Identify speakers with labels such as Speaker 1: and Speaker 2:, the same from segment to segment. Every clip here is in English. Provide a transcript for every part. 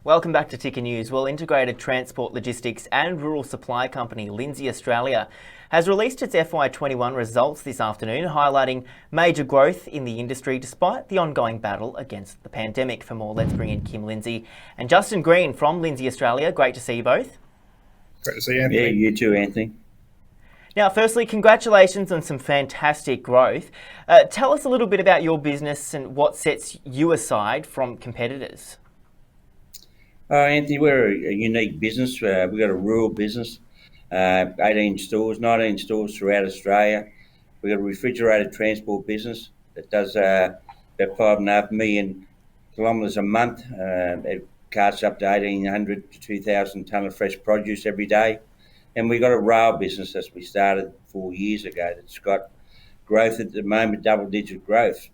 Speaker 1: Welcome back to Ticker News. Well, integrated transport logistics and rural supply company Lindsay Australia has released its FY21 results this afternoon, highlighting major growth in the industry despite the ongoing battle against the pandemic. For more, let's bring in Kim Lindsay and Justin Green from Lindsay Australia. Great to see you both.
Speaker 2: Great to see you, Anthony.
Speaker 3: Yeah, you too, Anthony.
Speaker 1: Now, firstly, congratulations on some fantastic growth. Tell us a little bit about your business and what sets you aside from competitors.
Speaker 3: Anthony, we're a unique business. We've got a rural business, 18 stores, 19 stores throughout Australia. We've got a refrigerated transport business that does about 5.5 million kilometres a month. It carts up to 1,800 to 2,000 tonne of fresh produce every day. And we've got a rail business that we started 4 years ago that's got growth at the moment, double-digit growth.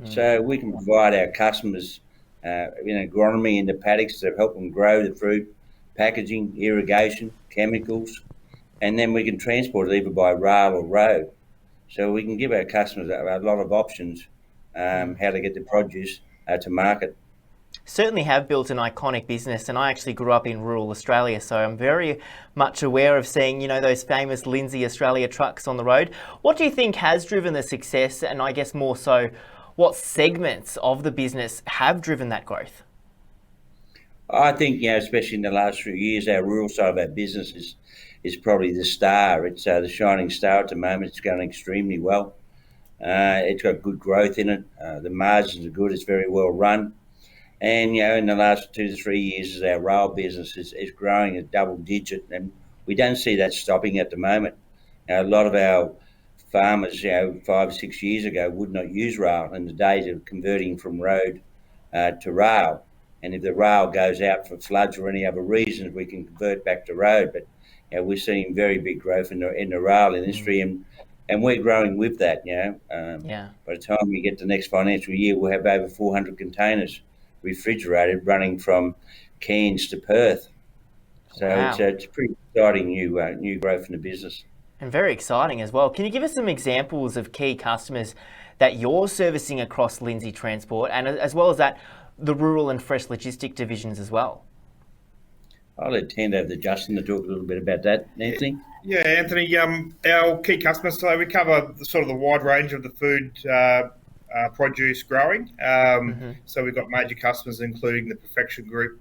Speaker 3: So we can provide our customers agronomy in the paddocks to help them grow the fruit, packaging, irrigation, chemicals, and then we can transport it either by rail or road. So we can give our customers a lot of options how to get the produce to market.
Speaker 1: Certainly have built an iconic business, and I actually grew up in rural Australia, so I'm very much aware of seeing, those famous Lindsay Australia trucks on the road. What do you think has driven the success, and I guess more so, what segments of the business have driven that growth?
Speaker 3: I think, especially in the last few years, our rural side of our business is probably the star. It's the shining star at the moment. It's going extremely well. It's got good growth in it. The margins are good. It's very well run. And, in the last 2 to 3 years, our rail business is growing at double digit, and we don't see that stopping at the moment. A lot of our farmers, 5 or 6 years ago, would not use rail in the days of converting from road to rail. And if the rail goes out for floods or any other reasons, we can convert back to road. But we're seeing very big growth in the rail industry, and we're growing with that. By the time we get to next financial year, we'll have over 400 containers refrigerated running from Cairns to Perth. So
Speaker 1: Wow.
Speaker 3: it's a pretty exciting new growth in the business.
Speaker 1: And very exciting as well. Can you give us some examples of key customers that you're servicing across Lindsay Transport, and as well as that, the rural and fresh logistic divisions as well?
Speaker 3: I'll let hand over to Justin to talk a little bit about that, Anthony.
Speaker 2: Yeah, Anthony, our key customers today, we cover the wide range of the food produce growing. So we've got major customers including the Perfection Group.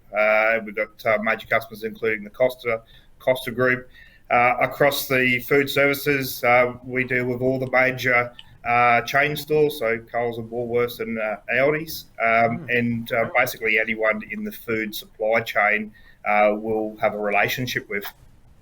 Speaker 2: We've got major customers including the Costa Group. Across the food services, we deal with all the major chain stores, so Coles and Woolworths and Aldi's, and basically anyone in the food supply chain will have a relationship with.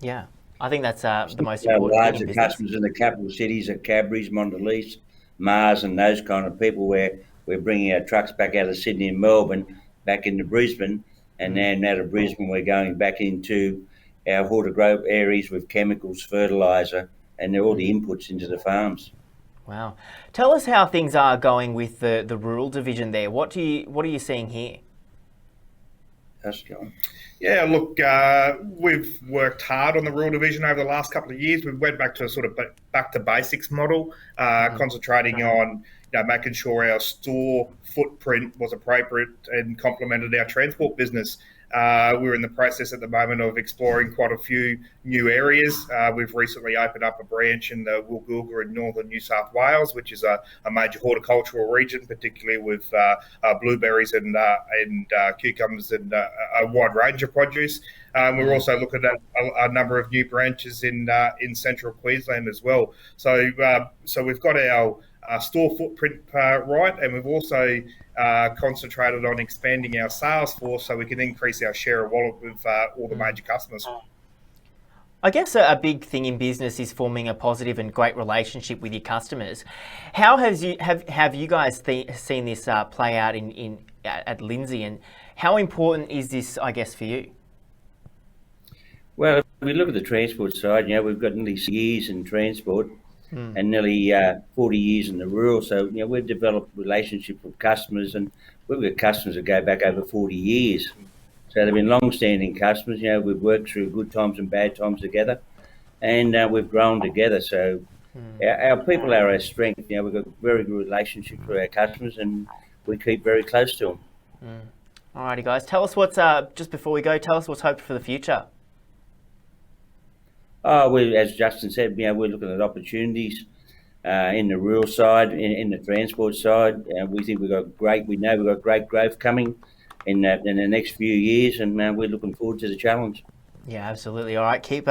Speaker 1: Yeah, I think that's the most
Speaker 3: Our
Speaker 1: important thing in
Speaker 3: larger
Speaker 1: business.
Speaker 3: customers in the capital cities are Cadbury's, Mondelez, Mars, and those kind of people, where we're bringing our trucks back out of Sydney and Melbourne back into Brisbane, and then out of Brisbane we're going back into our horticultural areas with chemicals, fertiliser, and all the inputs into the farms.
Speaker 1: Wow. Tell us how things are going with the rural division there. What are you seeing here?
Speaker 3: That's going.
Speaker 2: Yeah, look, we've worked hard on the rural division over the last couple of years. We went back to a sort of back to basics model, concentrating on making sure our store footprint was appropriate and complemented our transport business. We're in the process at the moment of exploring quite a few new areas. We've recently opened up a branch in the Woolgoolga in northern New South Wales, which is a major horticultural region, particularly with blueberries and cucumbers and a wide range of produce. We're also looking at a number of new branches in central Queensland as well. So we've got our store footprint right, and we've also concentrated on expanding our sales force so we can increase our share of wallet with all the major customers.
Speaker 1: I guess a big thing in business is forming a positive and great relationship with your customers. How have you guys seen this play out at Lindsay, and how important is this, I guess, for you?
Speaker 3: Well, if we look at the transport side, we've got nearly 6 years in transport and nearly 40 years in the rural. So, we've developed relationships with customers, and we've got customers that go back over 40 years. So they've been long-standing customers. We've worked through good times and bad times together, and we've grown together. So our people are our strength. We've got very good relationships with our customers, and we keep very close to them.
Speaker 1: Alrighty, guys. Tell us what's just before we go. Tell us what's hoped for the future.
Speaker 3: As Justin said, we're looking at opportunities in the rural side, in the transport side. We think we know we've got great growth coming in the next few years, and we're looking forward to the challenge.
Speaker 1: Yeah, absolutely. All right, keep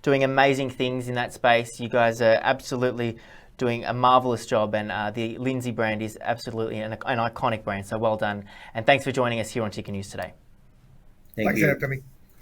Speaker 1: doing amazing things in that space. You guys are absolutely doing a marvellous job, and the Lindsay brand is absolutely an iconic brand, so well done. And thanks for joining us here on Ticker News today.
Speaker 3: Thanks,
Speaker 2: Anthony.